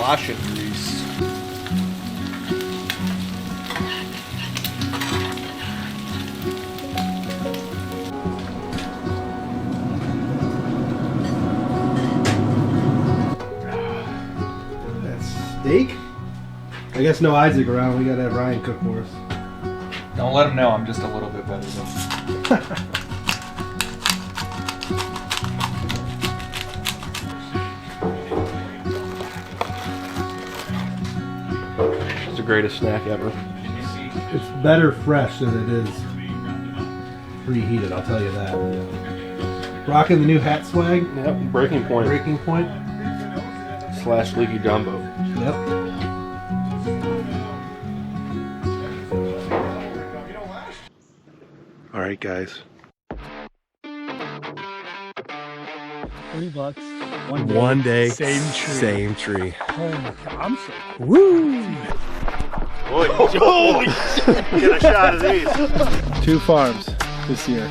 washing grease. Steak? I guess no Isaac around. We gotta have Ryan cook for us. Don't let him know I'm just a little bit better than It's the greatest snack ever. It's better fresh than it is reheated, I'll tell you that. Rocking the new hat swag. Yep, breaking point. Breaking point. / Leaky Jumbo. Yep. All right, guys. $3. One day. Same tree. Same tree. Oh my God, I'm so Woo! Holy shit! Get a shot of these. 2 farms this year.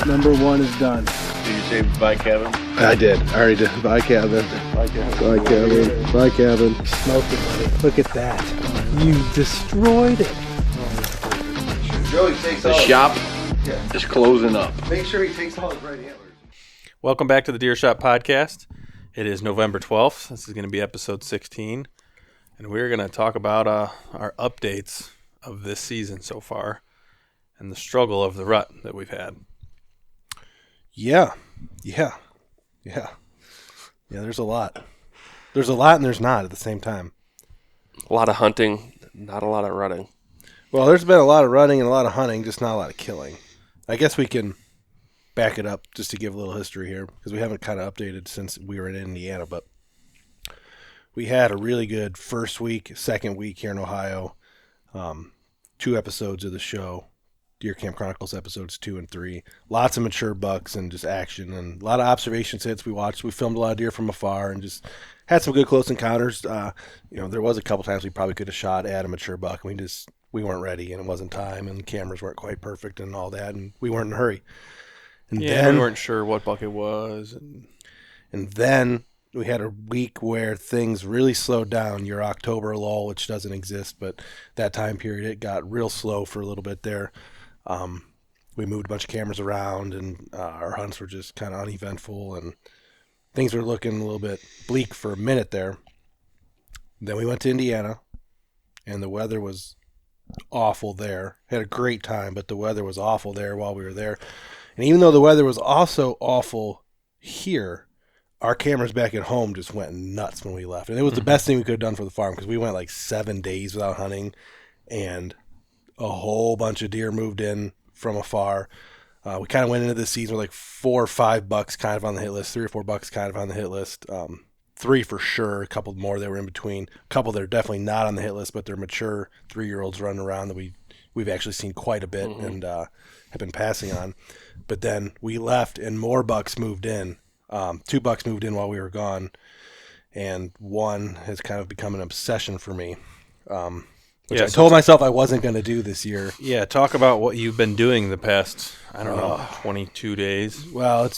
Number 1 is done. Did you say bye, Kevin? I did. I already did. Bye, Kevin. Bye, Kevin. Bye, Kevin. Bye, Kevin. Smoked it, buddy. Look at that. You destroyed it. Joey takes The shop is closing up. Make sure he takes all his right antlers. Welcome back to the Deer Shop Podcast. It is November 12th. This is going to be episode 16. And we're going to talk about our updates of this season so far and the struggle of the rut that we've had. Yeah, there's a lot. There's a lot and there's not at the same time. A lot of hunting, not a lot of running. Well, there's been a lot of running and a lot of hunting, just not a lot of killing. I guess we can back it up just to give a little history here because we haven't kind of updated since we were in Indiana, but we had a really good first week, second week here in Ohio. 2 episodes of the show, Deer Camp Chronicles episodes 2 and 3. Lots of mature bucks and just action and a lot of observation sits we watched. We filmed a lot of deer from afar and just had some good close encounters. There was a couple times we probably could have shot at a mature buck and we weren't ready and it wasn't time and the cameras weren't quite perfect and all that and we weren't in a hurry. And then we weren't sure what buck it was. And then we had a week where things really slowed down. Your October lull, which doesn't exist, but that time period, it got real slow for a little bit there. We moved a bunch of cameras around, and our hunts were just kind of uneventful, and things were looking a little bit bleak for a minute there. Then we went to Indiana, and the weather was awful there. Had a great time, but the weather was awful there while we were there. And even though the weather was also awful here, our cameras back at home just went nuts when we left. And it was the best thing we could have done for the farm because we went like 7 days without hunting and a whole bunch of deer moved in from afar. We kind of went into this season with like 4 or 5 bucks kind of on the hit list, 3 or 4 bucks kind of on the hit list. 3 for sure, a couple more that were in between. A couple that are definitely not on the hit list, but they're mature 3-year-olds running around that we've actually seen quite a bit and have been passing on. But then we left and more bucks moved in. 2 bucks moved in while we were gone, and 1 has kind of become an obsession for me, which I told myself I wasn't going to do this year. Yeah, talk about what you've been doing the past, 22 days. Well,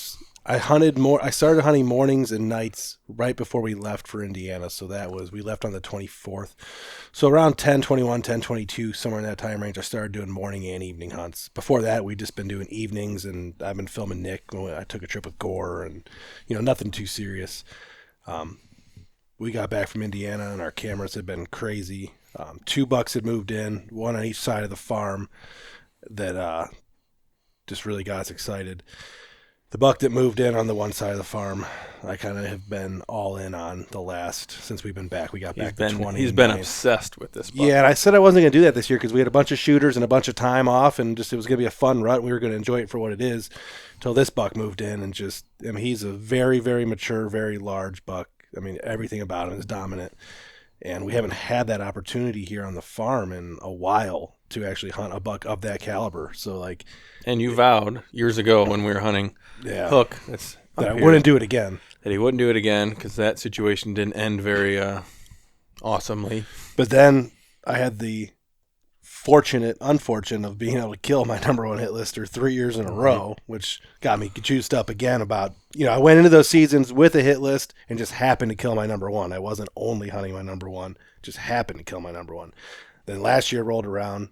I started hunting mornings and nights right before we left for Indiana, so we left on the 24th. So around 10/21, 10/22, somewhere in that time range, I started doing morning and evening hunts. Before that, we'd just been doing evenings, and I've been filming Nick. I took a trip with Gore, and nothing too serious. We got back from Indiana, and our cameras had been crazy. 2 bucks had moved in, 1 on each side of the farm that just really got us excited. The buck that moved in on the one side of the farm, I kind of have been all in on since we've been back. We got back to 20. He's been obsessed with this buck. Yeah, and I said I wasn't going to do that this year because we had a bunch of shooters and a bunch of time off, and just it was going to be a fun rut. We were going to enjoy it for what it is until this buck moved in, and he's a very, very mature, very large buck. I mean, everything about him is dominant, and we haven't had that opportunity here on the farm in a while to actually hunt a buck of that caliber. So and you vowed years ago when we were hunting Hook that I wouldn't do it again. That he wouldn't do it again because that situation didn't end very awesomely. But then I had the unfortunate of being able to kill my number one hit lister 3 years in a row, which got me juiced up again about, I went into those seasons with a hit list and just happened to kill my number one. I wasn't only hunting my number one, just happened to kill my number one. Then last year rolled around.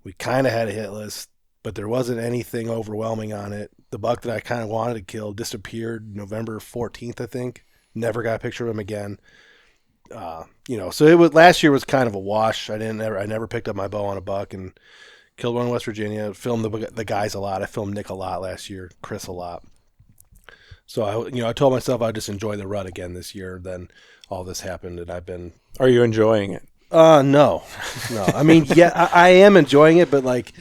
We kind of had a hit list, but there wasn't anything overwhelming on it. The buck that I kind of wanted to kill disappeared November 14th, I think. Never got a picture of him again. So last year was kind of a wash. I never picked up my bow on a buck and killed one in West Virginia. Filmed the guys a lot. I filmed Nick a lot last year, Chris a lot. So I told myself I'd just enjoy the rut again this year. Then all this happened, and I've been. Are you enjoying it? No. I mean, yeah, I am enjoying it, but like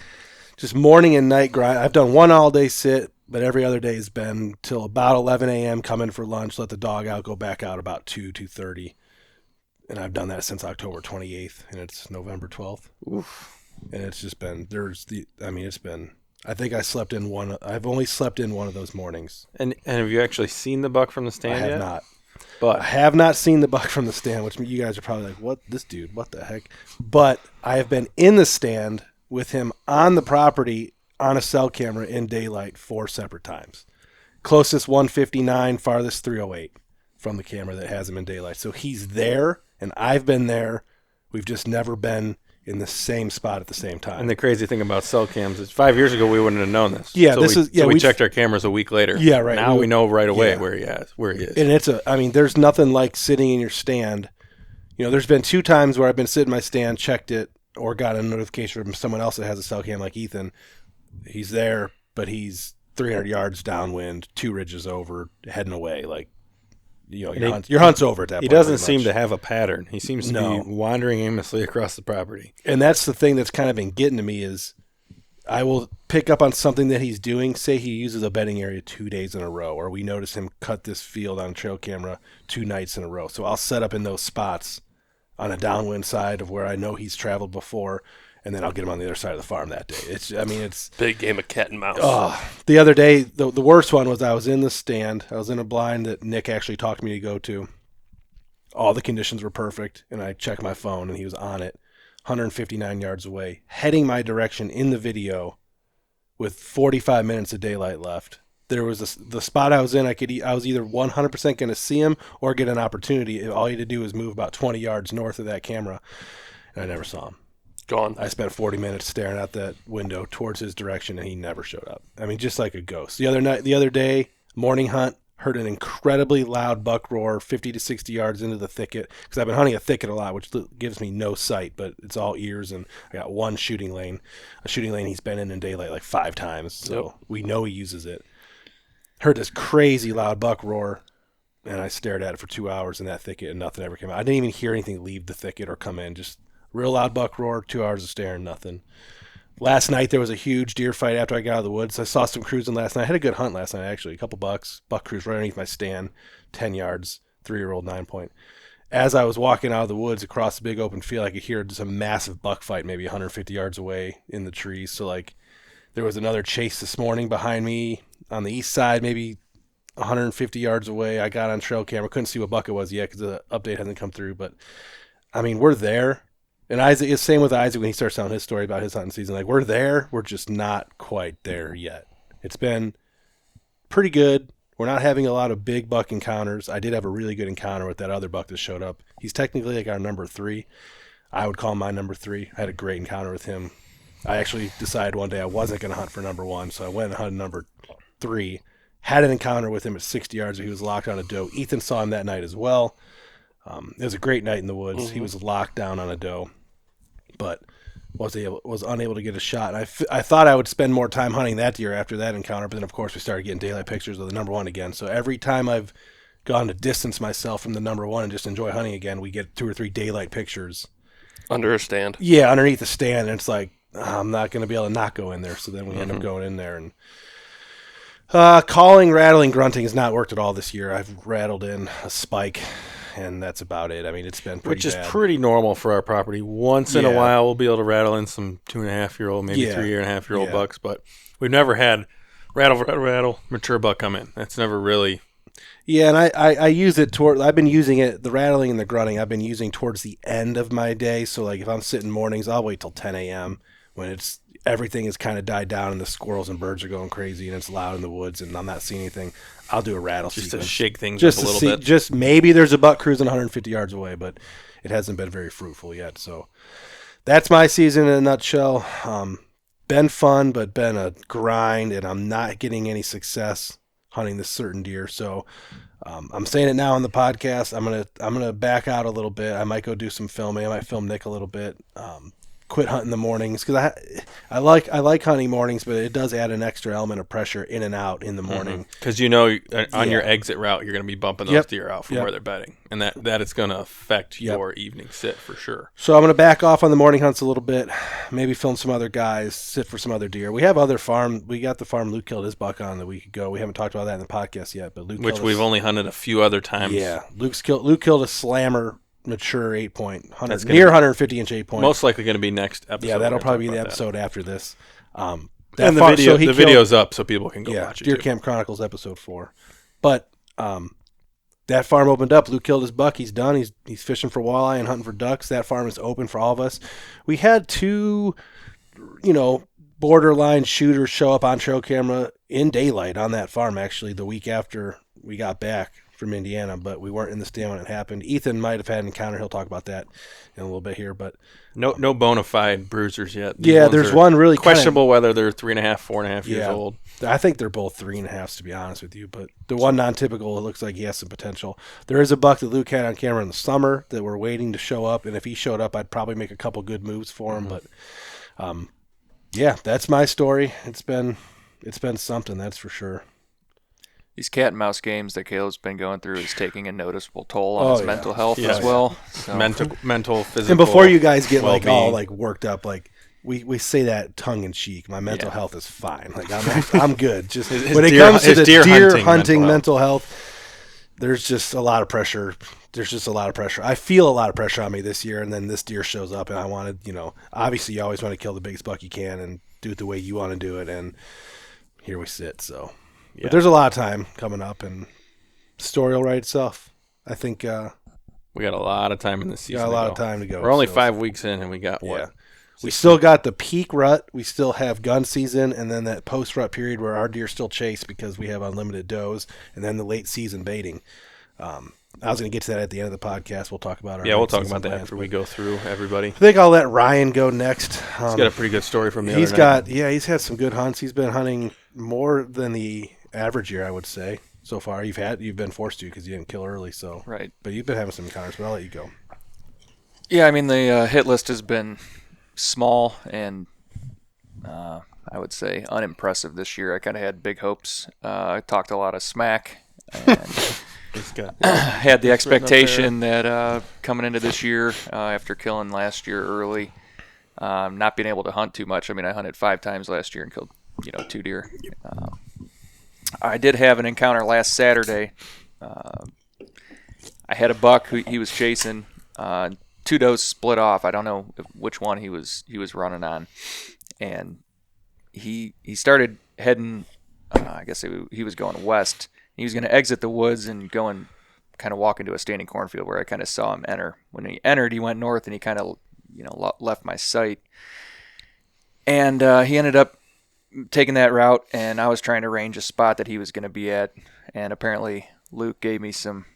just morning and night grind. I've done one all day sit, but every other day has been till about 11 a.m. come in for lunch, let the dog out, go back out about 2:30. And I've done that since October 28th, and it's November 12th. Oof. And it's just been, I think I slept in one, I've only slept in one of those mornings. And have you actually seen the buck from the stand yet? I have not. But I have not seen the buck from the stand, which you guys are probably like, what the heck? But I have been in the stand with him on the property on a cell camera in daylight 4 separate times. Closest 159, farthest 308 from the camera that has him in daylight. So he's there. And I've been there. We've just never been in the same spot at the same time. And the crazy thing about cell cams is 5 years ago we wouldn't have known this. Yeah, so we checked our cameras a week later. Yeah, right. Now we know right away where he is. And there's nothing like sitting in your stand. There's been 2 times where I've been sitting in my stand, checked it, or got a notification from someone else that has a cell cam like Ethan. He's there, but he's 300 yards downwind, 2 ridges over, heading away. Like, your hunt's over at that point. He doesn't seem to have a pattern. He seems to be wandering aimlessly across the property. And that's the thing that's kind of been getting to me is I will pick up on something that he's doing. Say he uses a bedding area 2 days in a row, or we notice him cut this field on trail camera 2 nights in a row. So I'll set up in those spots on a downwind side of where I know he's traveled before, and then I'll get him on the other side of the farm that day. It's big game of cat and mouse. The other day, the worst one was I was in the stand. I was in a blind that Nick actually talked me to go to. All the conditions were perfect, and I checked my phone, and he was on it, 159 yards away, heading my direction in the video with 45 minutes of daylight left. There was the spot I was in, I was either 100% going to see him or get an opportunity. All you had to do was move about 20 yards north of that camera, and I never saw him. Gone. I spent 40 minutes staring out that window towards his direction, and he never showed up. I mean, just like a ghost. The other day, morning hunt, heard an incredibly loud buck roar 50 to 60 yards into the thicket, because I've been hunting a thicket a lot, which gives me no sight, but it's all ears, and I got one shooting lane. A shooting lane he's been in daylight like 5 times, so we know he uses it. Heard this crazy loud buck roar, and I stared at it for 2 hours in that thicket, and nothing ever came out. I didn't even hear anything leave the thicket or come in, just real loud buck roar, 2 hours of staring, nothing. Last night there was a huge deer fight after I got out of the woods. I saw some cruising last night. I had a good hunt last night, actually. A couple bucks. Buck cruise right underneath my stand, 10 yards, 3-year-old 9-point. As I was walking out of the woods across the big open field, I could hear just a massive buck fight maybe 150 yards away in the trees. So, like, there was another chase this morning behind me on the east side, maybe 150 yards away. I got on trail camera. Couldn't see what buck it was yet because the update hasn't come through. But, I mean, we're there. And Isaac, it's same with Isaac when he starts telling his story about his hunting season. Like, we're there. We're just not quite there yet. It's been pretty good. We're not having a lot of big buck encounters. I did have a really good encounter with that other buck that showed up. He's technically like our number 3. I would call him my number 3. I had a great encounter with him. I actually decided one day I wasn't going to hunt for number 1, so I went and hunted number 3. Had an encounter with him at 60 yards where he was locked on a doe. Ethan saw him that night as well. It was a great night in the woods. Mm-hmm. He was locked down on a doe, but was unable to get a shot. I thought I would spend more time hunting that deer after that encounter, but then of course we started getting daylight pictures of the number 1 again. So every time I've gone to distance myself from the number 1 and just enjoy hunting again, we get 2 or 3 daylight pictures. Under a stand. Yeah, underneath the stand, and it's like, I'm not going to be able to not go in there. So then we end up going in there. And calling, rattling, grunting has not worked at all this year. I've rattled in a spike, and that's about it. I mean, it's been pretty bad. Which is pretty normal for our property. Once in a while, we'll be able to rattle in some 2.5-year-old, maybe 3.5-year-old bucks, but we've never had rattle, mature buck come in. That's never really Yeah, and I use it I've been using it, the rattling and the grunting, I've been using towards the end of my day. So like if I'm sitting mornings, I'll wait till 10 a.m. when everything has kind of died down and the squirrels and birds are going crazy and it's loud in the woods and I'm not seeing anything. I'll do a rattle Just sequence. to shake things just up a to little see, bit. Just maybe there's a buck cruising 150 yards away, but it hasn't been very fruitful yet. So that's my season in a nutshell. Been fun, but been a grind, and I'm not getting any success hunting this certain deer. So I'm saying it now on the podcast. I'm gonna back out a little bit. I might go do some filming. I might film Nick a little bit. Quit hunting the mornings because I like hunting mornings, but it does add an extra element of pressure in and out in the morning. Because on your exit route, you're going to be bumping those deer out from Yep. where they're bedding, and that is going to affect your evening sit for sure. So I'm going to back off on the morning hunts a little bit, maybe film some other guys, sit for some other deer. We have we got the farm Luke killed his buck on the week ago. We haven't talked about that in the podcast yet, but Which we've only hunted a few other times. Yeah, Luke killed a slammer mature 8-point, near 150-inch 8-point. Most likely going to be next episode. Yeah, that'll probably be the episode after this. And the video's up so people can go watch it. Deer Camp Chronicles episode 4. But that farm opened up. Luke killed his buck. He's done. He's fishing for walleye and hunting for ducks. That farm is open for all of us. We had 2, borderline shooters show up on trail camera in daylight on that farm actually the week after we got back from Indiana, but we weren't in the stand when it happened. Ethan might have had an encounter. He'll talk about that in a little bit here, but no bona fide bruisers yet. There's one really questionable whether they're 3.5, 4.5 years old. I think they're both 3.5s to be honest with you, but the one non-typical, it looks like he has some potential. There is a buck that Luke had on camera in the summer that we're waiting to show up, and if he showed up, I'd probably make a couple good moves for him. But that's my story. It's been something, that's for sure. These cat and mouse games that Caleb's been going through is taking a noticeable toll on his mental health as well. So. Mental, physical. And before you guys get well-being. all worked up, we say that tongue in cheek. My mental health is fine. I'm good. Just when it comes to the deer hunting mental health, there's just a lot of pressure. I feel a lot of pressure on me this year, and then this deer shows up, and I wanted, obviously you always want to kill the biggest buck you can and do it the way you want to do it, and here we sit. So. Yeah. But there's a lot of time coming up, and the story will write itself. I think we got a lot of time in this season. Got a lot of time to go. We're only 5 weeks in, and we got what? Yeah. We still got the peak rut. We still have gun season, and then that post rut period where our deer still chase because we have unlimited does, and then the late season baiting. I was going to get to that at the end of the podcast. We'll talk about our we'll talk about that after we go through everybody. I think I'll let Ryan go next. He's got a pretty good story from the other night. He's had some good hunts. He's been hunting more than the average year, I would say, so far. You've been forced to because you didn't kill early, so right. But you've been having some encounters, but I'll let you go. Yeah, I mean the hit list has been small and I would say unimpressive this year. I kind of had big hopes. I talked a lot of smack and had the expectation that coming into this year after killing last year early, not being able to hunt too much. I mean, I hunted 5 times last year and killed 2 deer. I did have an encounter last Saturday. I had a buck who he was chasing. 2 does split off. I don't know which one he was running on, and he started heading. I guess he was going west. He was going to exit the woods and kind of walk into a standing cornfield where I kind of saw him enter. When he entered, he went north and he kind of left my sight, and he ended up taking that route, and I was trying to range a spot that he was going to be at, and apparently Luke gave me some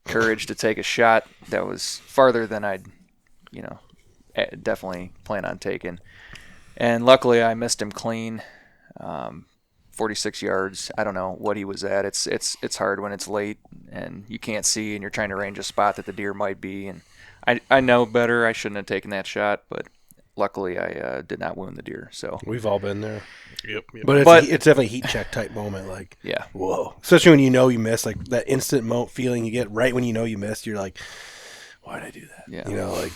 courage to take a shot that was farther than I'd, definitely plan on taking. And luckily I missed him clean, 46 yards. I don't know what he was at. It's hard when it's late and you can't see and you're trying to range a spot that the deer might be. And I know better. I shouldn't have taken that shot, but luckily I did not wound the deer. So we've all been there. Yep. But it's definitely a heat check type moment. Whoa. Especially when you miss, that instant feeling you get right when you missed. You're like, why did I do that? Yeah.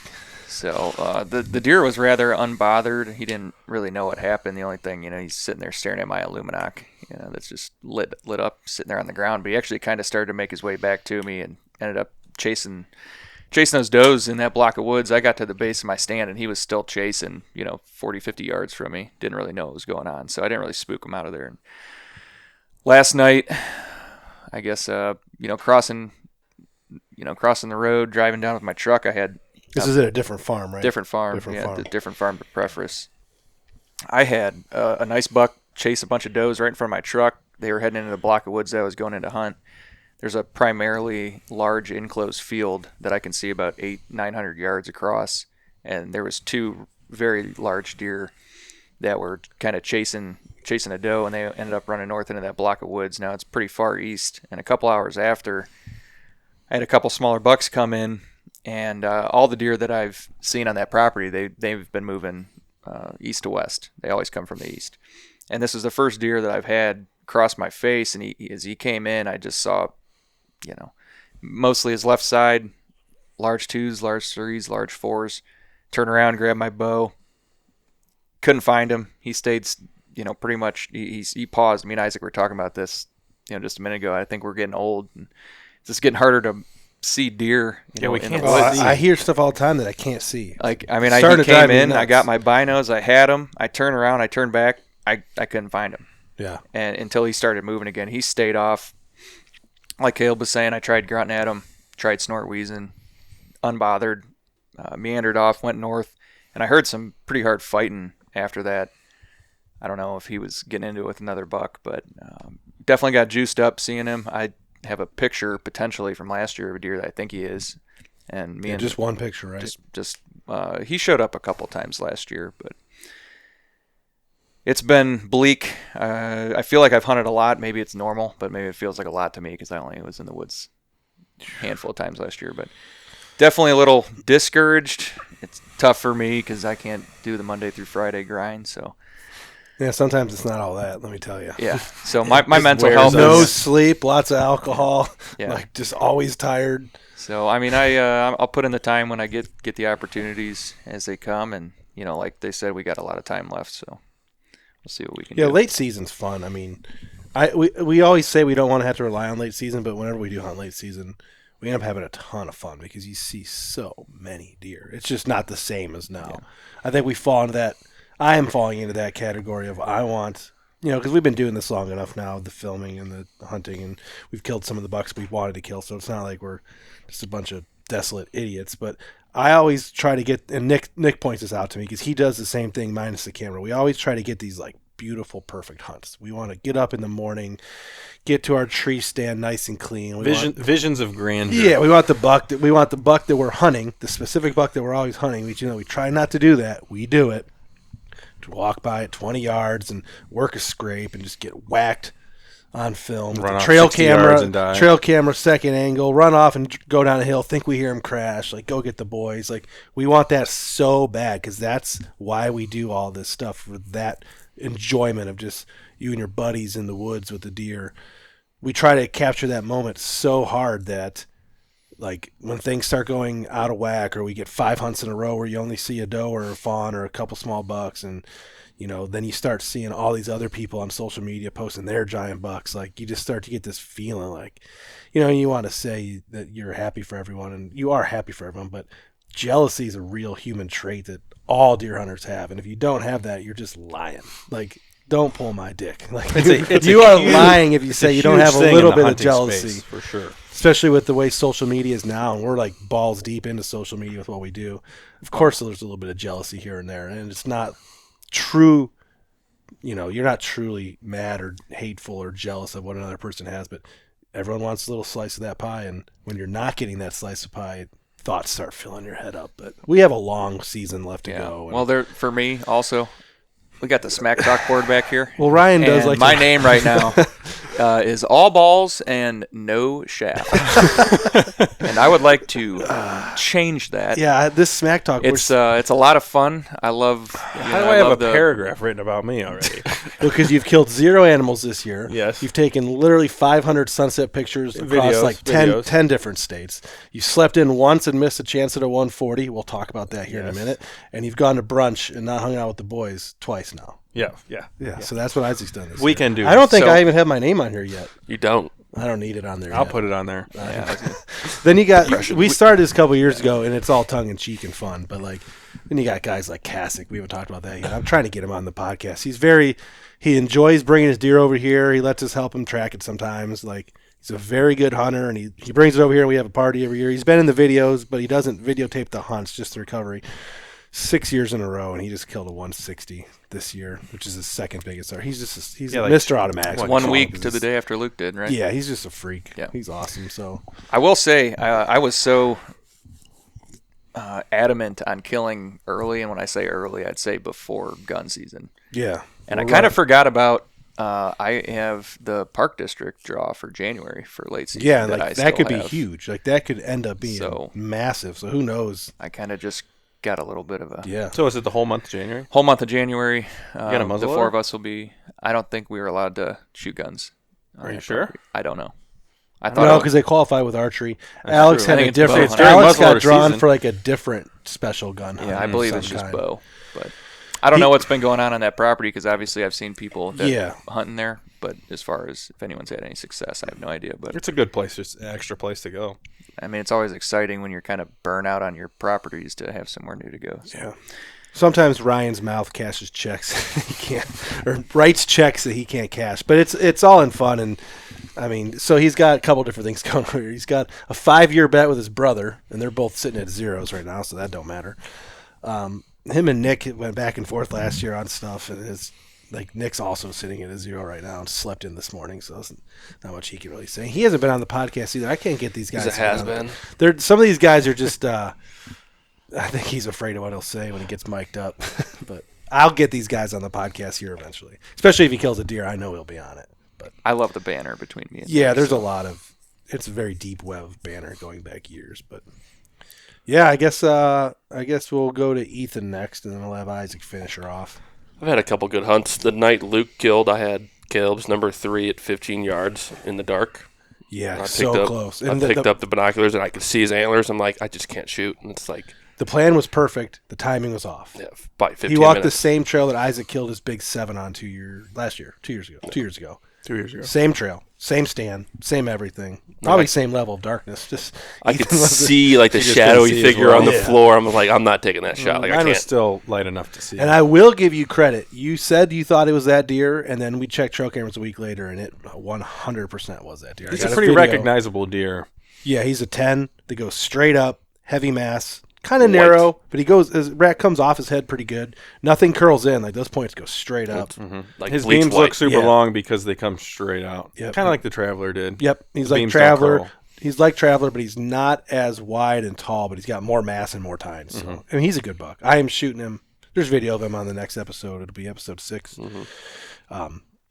So the deer was rather unbothered. He didn't really know what happened. The only thing, he's sitting there staring at my Illuminoc, that's just lit up, sitting there on the ground. But he actually kind of started to make his way back to me and ended up chasing those does in that block of woods. I got to the base of my stand and he was still chasing, 40, 50 yards from me. Didn't really know what was going on. So I didn't really spook him out of there. And last night I guess crossing the road, driving down with my truck. I had This is at a different farm, right? different farm, different farm preference. I had a nice buck chase a bunch of does right in front of my truck. They were heading into the block of woods that I was going in to hunt. There's a primarily large enclosed field that I can see about 900 yards across, and there was 2 very large deer that were kind of chasing a doe, and they ended up running north into that block of woods. Now it's pretty far east, and a couple hours after, I had a couple smaller bucks come in, and all the deer that I've seen on that property, they've been moving east to west. They always come from the east, and this is the first deer that I've had cross my face, and as he came in, I just saw, mostly his left side, large 2s, large 3s, large 4s. Turn around, grab my bow. Couldn't find him. He stayed, pretty much. He paused. Me and Isaac were talking about this, just a minute ago. I think we're getting old, and it's just getting harder to see deer. We in can't the woods. I hear stuff all the time that I can't see. He Starting came to drive me in. I nuts. got my binos. I had him. I turned around. I turned back. I couldn't find him. Yeah. And until he started moving again, he stayed off. Like Caleb was saying, I tried grunting at him, tried snort wheezing, unbothered, meandered off, went north, and I heard some pretty hard fighting after that. I don't know if he was getting into it with another buck, but definitely got juiced up seeing him. I have a picture potentially from last year of a deer that I think he is, and me and just one picture, right? Just he showed up a couple times last year, but it's been bleak. I feel like I've hunted a lot. Maybe it's normal, but maybe it feels like a lot to me because I only was in the woods a handful of times last year. But definitely a little discouraged. It's tough for me because I can't do the Monday through Friday grind. So Yeah, sometimes it's not all that, let me tell you. yeah. So my mental health No is, sleep, lots of alcohol, Yeah. just always tired. So I mean, I'll put in the time when I get the opportunities as they come, and like they said, we got a lot of time left, so we'll see what we can do. Yeah, late season's fun. I mean, we always say we don't want to have to rely on late season, but whenever we do hunt late season, we end up having a ton of fun because you see so many deer. It's just not the same as now. Yeah. I think we fall into that. I am falling into that category of I want, because we've been doing this long enough now, the filming and the hunting, and we've killed some of the bucks we wanted to kill, so it's not like we're just a bunch of desolate idiots. But I always try to get, and Nick points this out to me because he does the same thing minus the camera. We always try to get these like beautiful, perfect hunts. We want to get up in the morning, get to our tree stand nice and clean. Visions of grandeur. Yeah, we want the buck that we're hunting, the specific buck that we're always hunting. We try not to do that. We do it. To walk by at 20 yards and work a scrape and just get whacked on film. Run off trail 60 yards and die. Trail camera, second angle, run off and go down a hill, think we hear him crash, like go get the boys. Like we want that so bad because that's why we do all this stuff, for that enjoyment of just you and your buddies in the woods with the deer. We try to capture that moment so hard that like when things start going out of whack, or we get 5 hunts in a row where you only see a doe or a fawn or a couple small bucks, and then you start seeing all these other people on social media posting their giant bucks, like you just start to get this feeling like, you want to say that you're happy for everyone, and you are happy for everyone, but jealousy is a real human trait that all deer hunters have, and if you don't have that, you're just lying. Like, don't pull my dick. Like, you are lying if you say you don't have a little bit of jealousy. Space, for sure. Especially with the way social media is now, and we're like balls deep into social media with what we do. Of course, there's a little bit of jealousy here and there, and it's not true. You're not truly mad or hateful or jealous of what another person has, but everyone wants a little slice of that pie, and when you're not getting that slice of pie, thoughts start filling your head up. But we have a long season left to go. Well, for me also, we got the Smack Talk board back here. Well, Ryan does and like my name right now is all balls and no shaft, and I would like to change that. Yeah, this Smack Talk. It's a lot of fun. I love. How do I have a paragraph written about me already? Because you've killed 0 animals this year. Yes. You've taken literally 500 sunset pictures across like 10 different states. You slept in once and missed a chance at a 140. We'll talk about that here in a minute. And you've gone to brunch and not hung out with the boys twice now. Yeah. So that's what Isaac's done this We year. can do I don't it. think I even have my name on here yet. You don't. I don't need it on there I'll yet. put it on there. Then you got, we started this a couple years ago, and it's all tongue in cheek and fun. But like, then you got guys like Kasich. We haven't talked about that yet. I'm trying to get him on the podcast. He enjoys bringing his deer over here. He lets us help him track it sometimes. Like, He's a very good hunter, and he brings it over here, and we have a party every year. He's been in the videos, but he doesn't videotape the hunts, just the recovery. 6 years in a row, and he just killed a 160 this year, which is his second biggest. He's Mr. Automatic. 1 week to the day after Luke did, right? Yeah, he's just a freak. Yeah. He's awesome. So I will say I was so adamant on killing early, and when I say early, I'd say before gun season. yeah, And I kind of forgot about I have the Park District draw for January for late season. yeah, that like I that could still be have. huge. Like that could end up being massive. So who knows? I kind of just got a little bit of a Yeah. So is it the whole month of January? whole month of January. got a muzzleloader? The four of us will be. I don't think we were allowed to shoot guns. Are you sure? I don't know. I thought No, because they qualify with archery. That's Alex true. had I a think it's bow different. hunting. Alex During got drawn muzzleloader for like a different special gun. Yeah, I hunt believe of it's some just kind. bow, but I don't know what's been going on that property because obviously I've seen people that hunting there, but as far as if anyone's had any success, I have no idea. But It's a good place, just an extra place to go. I mean, it's always exciting when you're kind of burnt out on your properties to have somewhere new to go. So. Yeah. Sometimes Ryan's mouth cashes checks he can't, or writes checks that he can't cash. But it's all in fun, and I mean, so he's got a couple different things going on here. He's got a 5-year bet with his brother, and they're both sitting at zeros right now, so that don't matter. Him and Nick went back and forth last year on stuff, and it's like Nick's also sitting at a 0 right now and slept in this morning, so it's not much he can really say. He hasn't been on the podcast either. I can't get these guys. He's a has-been. Some of these guys are just. I think he's afraid of what he'll say when he gets mic'd up, but I'll get these guys on the podcast here eventually. Especially if he kills a deer, I know he'll be on it. But I love the banner between me and yeah, Nick, there's so. a lot of. It's a very deep web of banner going back years, but yeah, I guess we'll go to Ethan next, and then we'll have Isaac finish her off. I've had a couple good hunts. The night Luke killed, I had Caleb's number 3 at 15 yards in the dark. Yeah, I so picked close. I And picked up the binoculars, and I could see his antlers. I'm like, I just can't shoot. And it's like, the plan was perfect. The timing was off. yeah, by 15 He walked minutes. the same trail that Isaac killed his big 7 on 2 years ago. 2 years ago. 2 years ago. Same trail, same stand, same everything. Probably same level of darkness. Just I could Ethan was- see like the You just shadowy couldn't see as figure well. on the Yeah. floor. I'm like, I'm not taking that shot. Like I Mine was can't. still light enough to see. And I will give you credit. You said you thought it was that deer, and then we checked trail cameras a week later, and it 100% was that deer. I He's got a pretty video. recognizable deer. Yeah, he's a 10 that goes straight up, heavy mass, kind of narrow, but his rat comes off his head pretty good. Nothing curls in. Like those points go straight up. Like His bleach beams white. look super Yeah. long because they come straight out. Yep. Kind of like the Traveler did. Yep, he's The like beams don't Traveler. curl. He's like Traveler, but he's not as wide and tall, but he's got more mass and more tines. So, I mean, he's a good buck. I am shooting him. There's video of him on the next episode. It'll be episode 6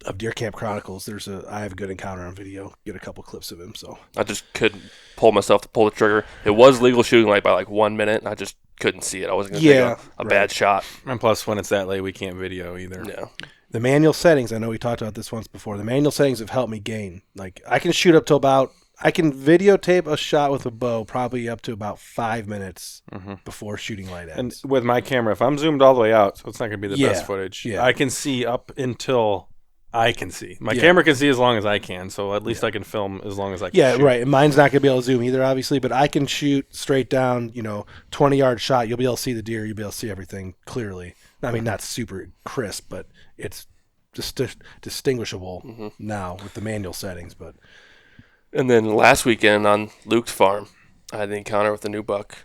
of Deer Camp Chronicles. I have a good encounter on video. Get a couple clips of him. So I just couldn't pull myself to pull the trigger. It was legal shooting like by like 1 minute. And I just couldn't see it. I wasn't going to take a bad shot. And plus, when it's that late, we can't video either. Yeah. the manual settings, I know we talked about this once before. The manual settings have helped me gain. Like I can shoot up to I can videotape a shot with a bow probably up to about 5 minutes before shooting light ends. And with my camera, if I'm zoomed all the way out, so it's not going to be the Yeah, best footage. yeah. I can see up until I can see. My camera can see as long as I can, so at least I can film as long as I can. Yeah, shoot. right. And mine's not going to be able to zoom either, obviously, but I can shoot straight down, 20-yard shot. You'll be able to see the deer. You'll be able to see everything clearly. I mean, not super crisp, but it's just distinguishable now with the manual settings. But And then last weekend on Luke's farm, I had the encounter with a new buck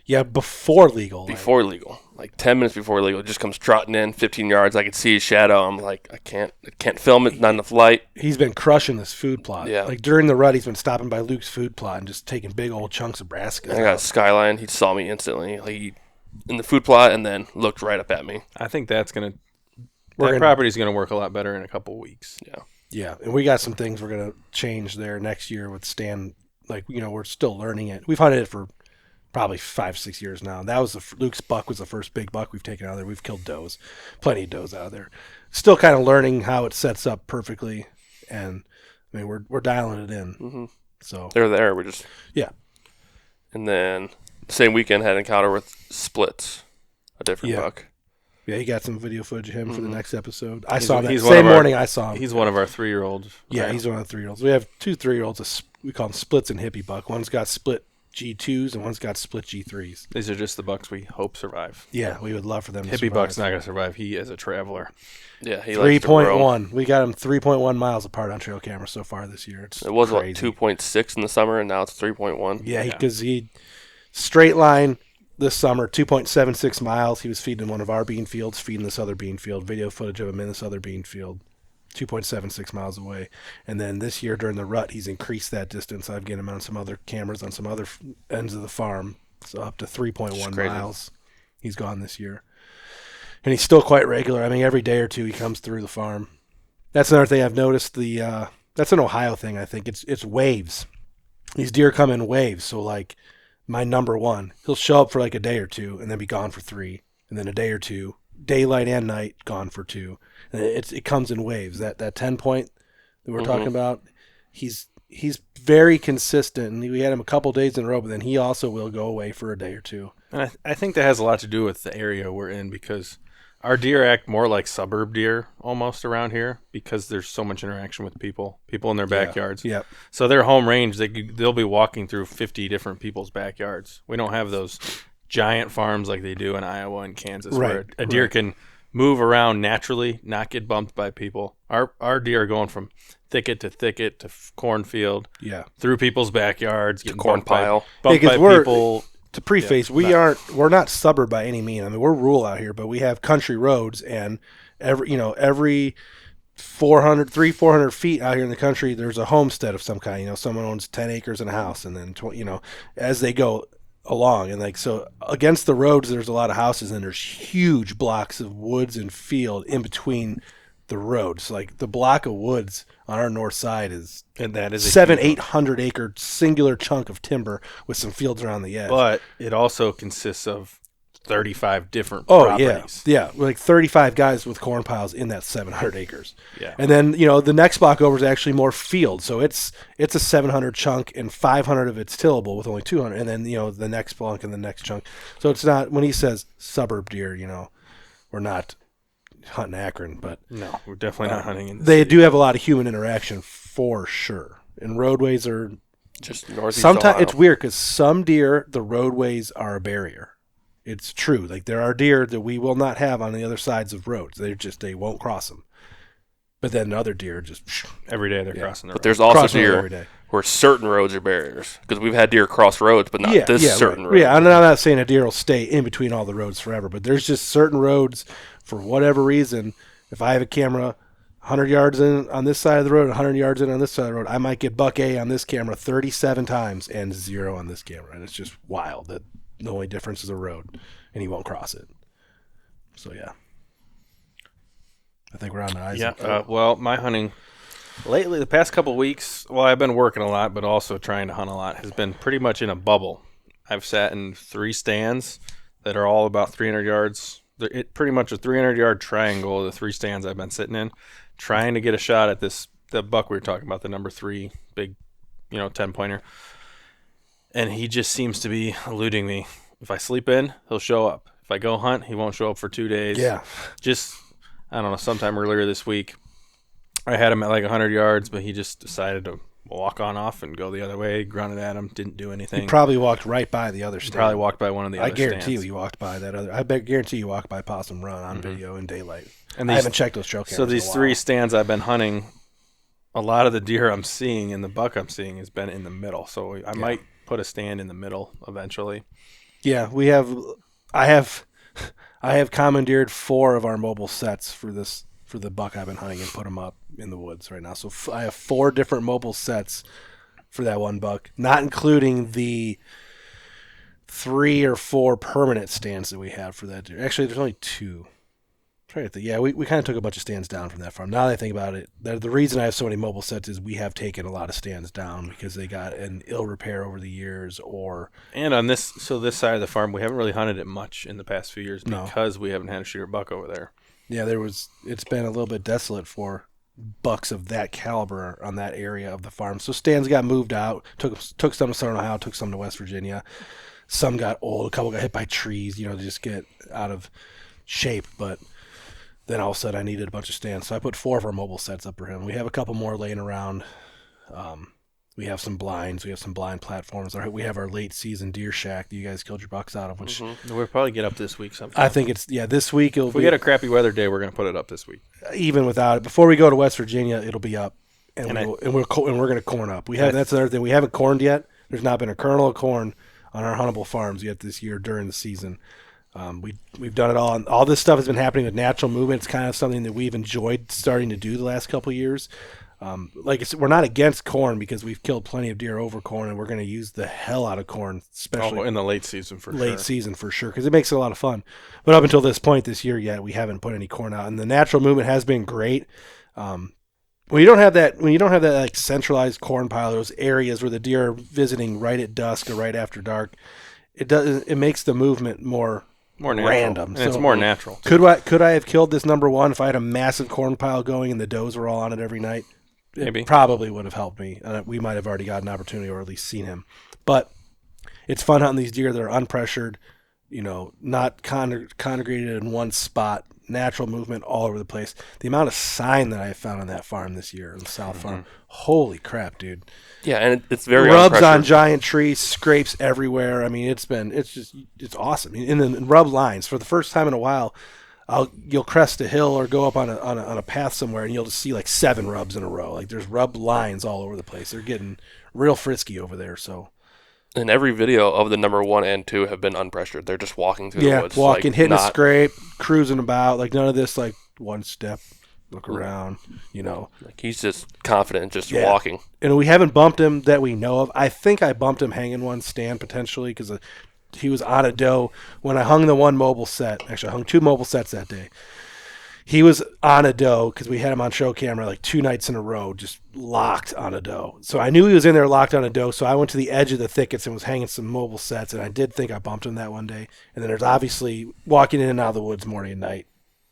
yeah, before legal. before legal, like 10 minutes before legal. It just comes trotting in 15 yards. I could see his shadow. I'm like, I can't film it. Not enough light. He's been crushing this food plot. Yeah. Like during the rut, he's been stopping by Luke's food plot and just taking big old chunks of brassicas. I got a skyline. He saw me instantly. Like he in the food plot and then looked right up at me. I think that's going to property's going to work a lot better in a couple weeks. Yeah. Yeah, and we got some things we're going to change there next year with stand. Like, we're still learning it. We've hunted it for probably 5-6 years now. That was Luke's buck was the first big buck we've taken out of there. We've killed does, plenty of does out of there. Still kind of learning how it sets up perfectly, and I mean we're dialing it in. Mm-hmm. So They're there. We're just And then the same weekend had an encounter with Splits, a different buck. yeah, he got some video footage of him for the next episode. I He's- saw that he's one same of our- morning. I saw him. He's one of our 3-year-olds. Yeah, he's one of the 3-year-olds. We have 2 3-year-olds. We call them Splits and Hippie Buck. One's got split G2s and one's got split G3s. These are just the bucks we hope survive. Yeah, we would love for them to Hippie survive. buck's not going to survive. He is a traveler. Yeah, he likes to roam. 3.1. We got them 3.1 miles apart on trail camera so far this year. It's It was crazy. 2.6 in the summer, and now it's 3.1. Yeah, because he straight line this summer, 2.76 miles. He was feeding one of our bean fields, feeding this other bean field. Video footage of him in this other bean field, 2.76 miles away. And then this year during the rut, he's increased that distance. I've getting him on some other cameras on some other ends of the farm, so up to 3.1 miles. He's gone this year. And he's still quite regular. I mean, every day or two he comes through the farm. That's another thing I've noticed. That's an Ohio thing, I think. It's waves. These deer come in waves. So, like, my number one, he'll show up for like a day or two and then be gone for 3. And then a day or two, daylight and night, gone for 2. And it comes in waves. That 10 point that we're talking about, he's very consistent. And we had him a couple days in a row, but then he also will go away for a day or two. And I think that has a lot to do with the area we're in, because our deer act more like suburb deer almost around here because there's so much interaction with people in their backyards. Yep. So their home range, they'll be walking through 50 different people's backyards. We don't have those giant farms like they do in Iowa and Kansas, where a deer can move around naturally, not get bumped by people. Our deer are going from thicket to cornfield, through people's backyards, getting corn pile. bumped by people. To preface, we're not suburb by any means. I mean, we're rural out here, but we have country roads, and every 400 feet out here in the country, there's a homestead of some kind. Someone owns 10 acres and a house, and then as they go along, and so against the roads, there's a lot of houses, and there's huge blocks of woods and field in between the roads. Like the block of woods on our north side is 700-800 acre singular chunk of timber with some fields around the edge. But it also consists of 35 different properties. Yeah, like 35 guys with corn piles in that 700 acres. Yeah. And then, the next block over is actually more field. So it's a 700 chunk, and 500 of it's tillable with only 200. And then, the next block and the next chunk. So it's not, when he says suburb deer, we're not hunting Akron, but no, we're definitely not hunting in the they city. do have a lot of human interaction for sure. And roadways are just northeast sometimes Ohio. It's weird because some deer, the roadways are a barrier. It's true. Like there are deer that we will not have on the other sides of roads. They won't cross them. But then other deer just every day they're crossing the road. But there's also Crossing deer every day. where certain roads are barriers, because we've had deer cross roads, but not certain road. Yeah, I'm not saying a deer will stay in between all the roads forever, but there's just certain roads for whatever reason. If I have a camera 100 yards in on this side of the road, 100 yards in on this side of the road, I might get buck A on this camera 37 times and 0 on this camera. And it's just wild that the only difference is a road, and he won't cross it. So, yeah. I think we're on to Isaac. Yeah, well, my hunting lately, the past couple of weeks, I've been working a lot, but also trying to hunt a lot, has been pretty much in a bubble. I've sat in 3 stands that are all about 300 yards. Pretty much a 300-yard triangle of the 3 stands I've been sitting in, trying to get a shot at the buck we were talking about, the number 3, big, 10-pointer. And he just seems to be eluding me. If I sleep in, he'll show up. If I go hunt, he won't show up for 2 days. Yeah. Just, I don't know, sometime earlier this week, I had him at like 100 yards, but he just decided to walk on off and go the other way, grunted at him, didn't do anything. He probably walked right by the other stand. Probably walked by one of the other I guarantee stands. you walked by that other. I guarantee you walked by Possum Run on video in daylight. And I haven't checked those trail cameras. So these in a 3 while. stands I've been hunting, a lot of the deer I'm seeing and the buck I'm seeing has been in the middle. So I might put a stand in the middle eventually. Yeah, I have commandeered 4 of our mobile sets for the buck I've been hunting and put them up in the woods right now. So I have 4 different mobile sets for that one buck, not including the 3 or 4 permanent stands that we have for that deer. Actually, there's only 2. Yeah, we kind of took a bunch of stands down from that farm. Now that I think about it, the reason I have so many mobile sets is we have taken a lot of stands down because they got in ill repair over the years, And on this side of the farm, we haven't really hunted it much in the past few years No. because we haven't had a shooter buck over there. Yeah, it's been a little bit desolate for bucks of that caliber on that area of the farm. So stands got moved out, took some to Southern Ohio, took some to West Virginia. Some got old, a couple got hit by trees, to just get out of shape. But then all of a sudden I needed a bunch of stands. So I put 4 of our mobile sets up for him. We have a couple more laying around. We have some blinds. We have some blind platforms. We have our late season deer shack that you guys killed your bucks out of, which We'll probably get up this week sometime. I think it's this week. If we get a crappy weather day, we're going to put it up this week. Even without it. Before we go to West Virginia, it'll be up, and we're going to corn up. That's another thing. We haven't corned yet. There's not been a kernel of corn on our huntable farms yet this year during the season. We've done it all, and all this stuff has been happening with natural movement. It's kind of something that we've enjoyed starting to do the last couple of years. Like I said, we're not against corn because we've killed plenty of deer over corn, and we're going to use the hell out of corn, especially in the late season for sure, because it makes it a lot of fun. But up until this point this year yet, we haven't put any corn out, and the natural movement has been great. When you don't have that like centralized corn pile, those areas where the deer are visiting right at dusk or right after dark, it makes the movement more natural. Random. And so it's more natural. Could I have killed this number one if I had a massive corn pile going and the does were all on it every night? Maybe. It probably would have helped me. We might have already got an opportunity or at least seen him. But it's fun hunting these deer that are unpressured, not congregated in one spot, natural movement all over the place. The amount of sign that I found on that farm this year, on the South Farm, holy crap, dude. Yeah, and it's very rubs unpressured. on giant trees, scrapes everywhere. I mean, it's awesome. In the rub lines, for the first time in a while, you'll crest a hill or go up on a path somewhere, and you'll just see like 7 rubs in a row. Like there's rub lines all over the place. They're getting real frisky over there. So, and every video of the number 1 and 2 have been unpressured. They're just walking through the woods. Walking, hitting a scrape, cruising about. Like none of this like one step, look around. Like he's just confident, just walking. And we haven't bumped him that we know of. I think I bumped him hanging one stand potentially because he was on a doe when I hung the one mobile set. Actually, I hung 2 mobile sets that day. He was on a doe because we had him on show camera like 2 nights in a row, just locked on a doe. So I knew he was in there locked on a doe. So I went to the edge of the thickets and was hanging some mobile sets. And I did think I bumped him that one day. And then there's obviously walking in and out of the woods morning and night.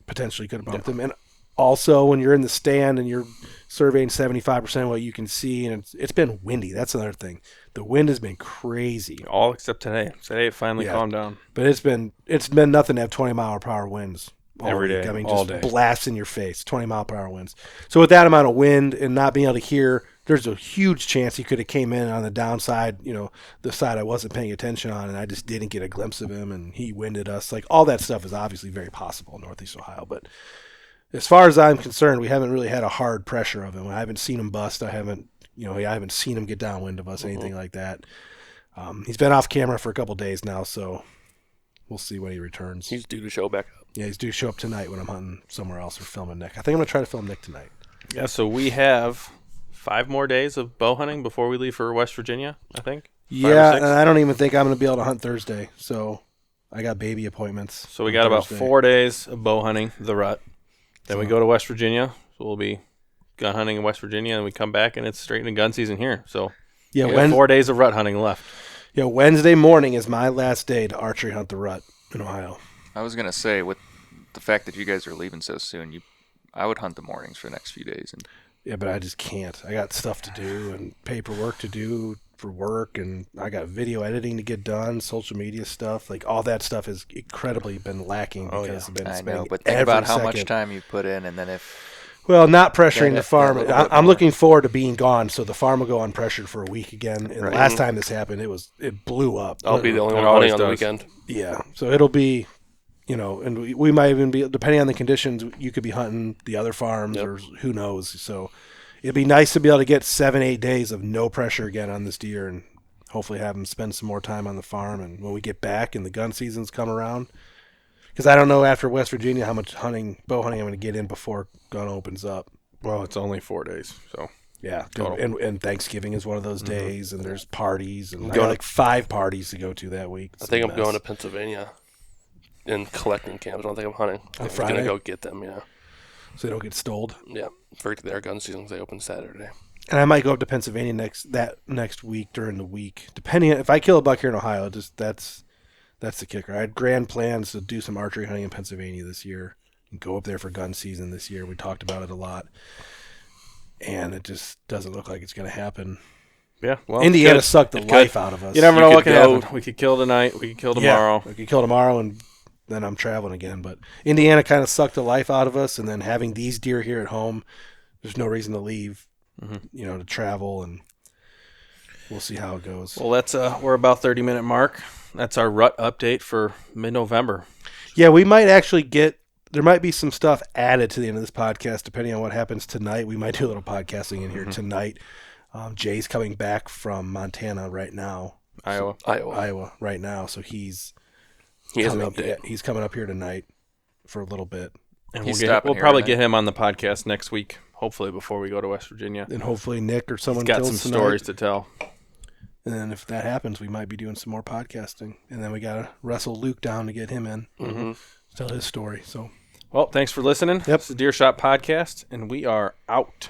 Potentially could have bumped him. And also when you're in the stand and you're surveying 75% of what you can see, and it's been windy. That's another thing. The wind has been crazy. All except today. Today it finally calmed down. But it's been nothing to have 20-mile-per-hour winds every day. I mean, all just day. blast in your face, 20-mile-per-hour winds. So with that amount of wind and not being able to hear, there's a huge chance he could have came in on the downside, the side I wasn't paying attention on, and I just didn't get a glimpse of him, and he winded us. Like all that stuff is obviously very possible in Northeast Ohio, but as far as I'm concerned, we haven't really had a hard pressure of him. I haven't seen him bust. I haven't seen him get downwind of us, anything like that. He's been off camera for a couple days now, so we'll see when he returns. He's due to show back up. Yeah, he's due to show up tonight when I'm hunting somewhere else or filming Nick. I think I'm going to try to film Nick tonight. Yeah, so we have 5 more days of bow hunting before we leave for West Virginia, I think. Yeah, and I don't even think I'm going to be able to hunt Thursday, so I got baby appointments. So we got about 4 days of bow hunting the rut. Then we go to West Virginia, so we'll be gun hunting in West Virginia, and we come back, and it's straight into gun season here. So we have 4 days of rut hunting left. Yeah, Wednesday morning is my last day to archery hunt the rut in Ohio. I was gonna say, with the fact that you guys are leaving so soon, I would hunt the mornings for the next few days. Yeah, but I just can't. I got stuff to do and paperwork to do for work, and I got video editing to get done, social media stuff. Like all that stuff has incredibly been lacking because I've been spending but think about how second. much time you put in, and then not pressuring the farm. I'm looking forward to being gone, so the farm will go unpressured for a week again. And the last time this happened, it blew up. I'll be the only one hunting on the weekend. Yeah, so it'll be, and we might even be, depending on the conditions, you could be hunting the other farms or who knows. So it'd be nice to be able to get 7-8 days of no pressure again on this deer, and hopefully have him spend some more time on the farm. And when we get back and the gun seasons come around, because I don't know after West Virginia how much bow hunting I'm going to get in before gun opens up. Well, it's only 4 days, so yeah. And Thanksgiving is one of those days, and there's parties, and I got like 5 parties to go to that week. I think I'm going to Pennsylvania and collecting camps. I don't think I'm hunting. I'm going to go get them, so they don't get stoled. Yeah, for their gun seasons, they open Saturday. And I might go up to Pennsylvania next week during the week, depending on if I kill a buck here in Ohio. That's the kicker. I had grand plans to do some archery hunting in Pennsylvania this year and go up there for gun season this year. We talked about it a lot, and it just doesn't look like it's going to happen. Yeah, well, Indiana sucked the life out of us. You never know what can happen. We could kill tonight. We could kill tomorrow. We could kill tomorrow, and then I'm traveling again. But Indiana kind of sucked the life out of us, and then having these deer here at home, there's no reason to leave, to travel. And we'll see how it goes. Well, that's we're about 30-minute mark. That's our rut update for mid-November. Yeah, we might actually there might be some stuff added to the end of this podcast, depending on what happens tonight. We might do a little podcasting in here tonight. Jay's coming back from Montana right now. Iowa right now. So he's has an coming, update. yeah, he's coming up here tonight for a little bit. And He's we'll stopping probably here get him on the podcast next week, hopefully before we go to West Virginia. And hopefully Nick or someone He's got kills some tonight. stories to tell. And then if that happens, we might be doing some more podcasting. And then we got to wrestle Luke down to get him in. Mm-hmm. Tell his story. So, Well, thanks for listening. Yep. This is Deer Shot Podcast, and we are out.